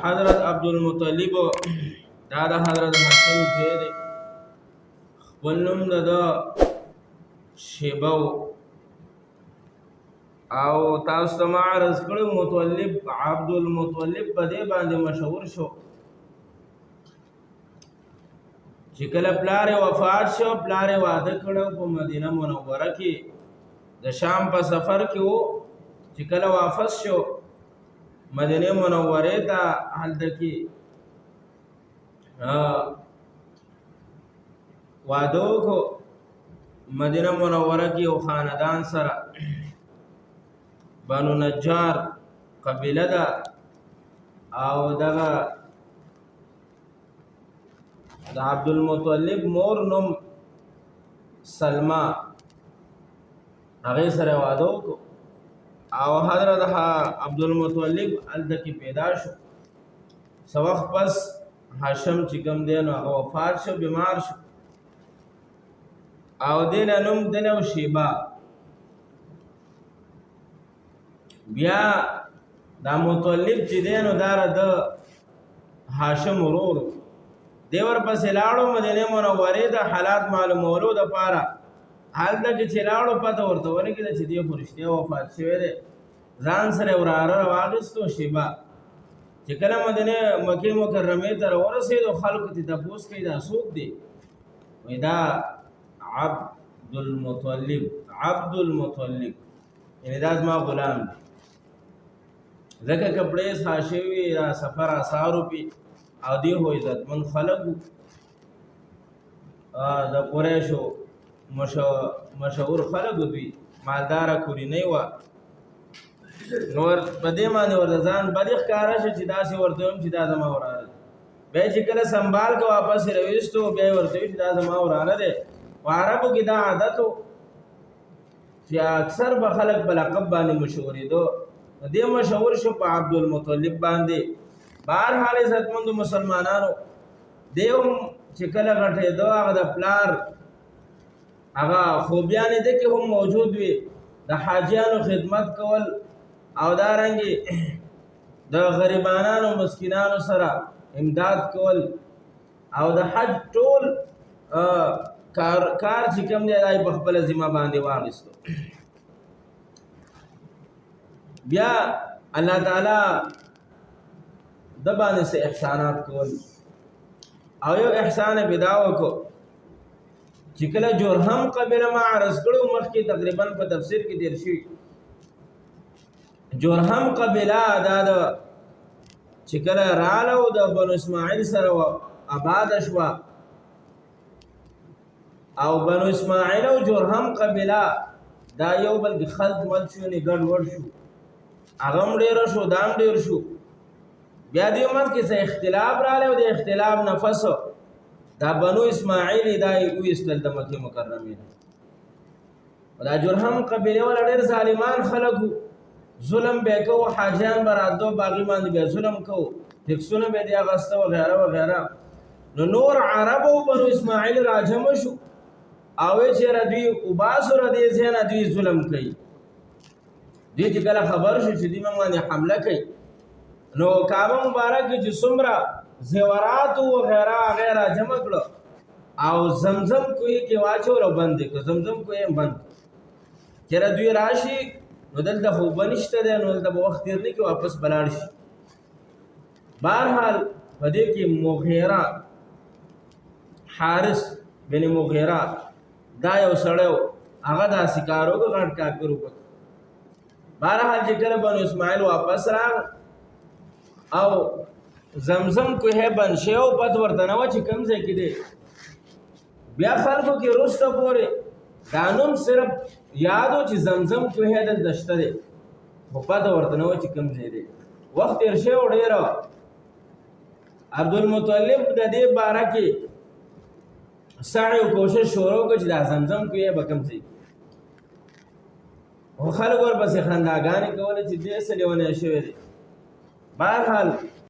حضرت عبدالمطلب دا د حضرت حسن زوی دی. خپل نوم د ده شیبه او تاسو ته ما عرض کړی مطلب عبدالمطلب په دې باندې مشهور شو چې کله پلار وفات شو، پلار واده کړو په مدینه منوره کې د شام په سفر کې وو. چې کله واپس شو مدینه منوره ته هلته کې واده وکړو. مدینه منوره کې یو خاندان سره بنو نجار قبیله ده او دغه د عبدالمطلب مور نوم سلمہ، هغې سره واده وکړو او حضرت عبدالمطلب هلته کې پیدا شو. څه وخت پس هاشم چې کوم دی نو هغه وفات شو، بیمار شو او دې نه نوم دلی شیبه. بیا دا مطلب چې دی نو دا د هاشم ورور دی، ورپسې لاړو مدینه منورې ته حالات معلومولو دپاره. هلته کې چې لاړو پته ورته ولګېده چې دی خو رښتیا وفات شوی دی. ځان سره وراره راواخیستو شیبه. چې کله مدینه مکې مکرمې ته راورسېدو خلکو ته تپوس کوي دا څوک دی؟ وایي دا عبدالمطلب یعنې دا زما غلام دی. ځکه کپړې څښا شوي را سفر اثارو پې او دی خو عزتمند خلک وو، د قریشو مشهور خلک وو، دوی مالداره کورنۍ وه. نو په دې باندې ورته ځان بدې ښکاره شو چې داسې ورته ویم چې دا زما وراره دی. بیا چې کله سنبال که واپس یې راویستو بیا یې ورته وي چې دا زما وراره دی. په عربو کې دا عادت و چې اکثر به خلک په لقب باندې مشهورېدو. دې مشهور شو په عبدالمطلب باندې. بهرحال عزتمندو مسلمانانو، دی هم چې کله غټېدو هغه د پلار هغه خوبیانې ده کې هم موجود وي، د حاجیانو خدمت کول او دارنګې د غریبانانو مسکینانو سره امداد کول او د حج ټول کار چې کوم دی دا یې په خپله ذمه باندې واخیستو. بیا الله تعالی د باندې څه احسانات کول او یو احسان یې دا وکړو چې کله جرهم قبیله ما عرض کړو مخکې تقریبا په تفسیر کې تیر شوي. جرهم قبیله دا د چې کله راله او د بنو اسماعیل سره آباده شوه او بنو اسماعیل او جرهم قبیله دا یو بل کې خلط مل شو، نه ګډ وډ شو، هغه هم ډېره شو دا هم ډېر شو. بیا دې منځ کې څه اختلاف راغلی او د اختلاف نفس دا بنو اسماعیل دا یې وایستل د مکې مکرمې نه. دا جرهم قبیلې والا ډېر ظالمان خلک وو، ظلم به یې کوو، حاجیان به راتلو په هغې باندې به ظلم کوو، ټکسونه به یې دې اخیسته وغیره وغیره. نو نور عرب او بنو اسماعیل راجمع شو او ویې چېرې دوی وباسو له دې ځای نه دوی ظلم کوي. دوی چې کله خبر شو چې دوی موږ باندې حمله کوي نو کعبه مبارک کې چې څومره زیورات وغیره هغې راجمع کړه او زمزم کوهي کې واچول او بند یې کړه. زمزم کوهي هم بند. چېرې دوی راشي نو دلته خو اوبه نشته دی، نو دلته به وخت تېر نه کړي، واپس به لاړ شي. بهرحال په دې کې مغیره حارث بن مغیره دا یو سړی و، هغه داسې کار وکړ غټ کافر وکړ. بهرحال چې کله بنو اسماعیل واپس راغ او زمزم کوهی بند شوی او پته ورته نه وه چې کوم ځای کې دی. بیا خلکو کې وروسته پورې دا نوم صرف یاد و چې زمزم کوهی دلته شته دی، خو پته ورته نه وه چې کوم ځای دی. وخت تېر شوی و ډېره. عبدالمطلب د دې باره کې سعی او کوشش شروع وکړه چې دا زمزم کوهی به کوم ځای. خو خلک ورپسې خنداګانې کولې چې دې څه لیونی شوی دی. بهرحال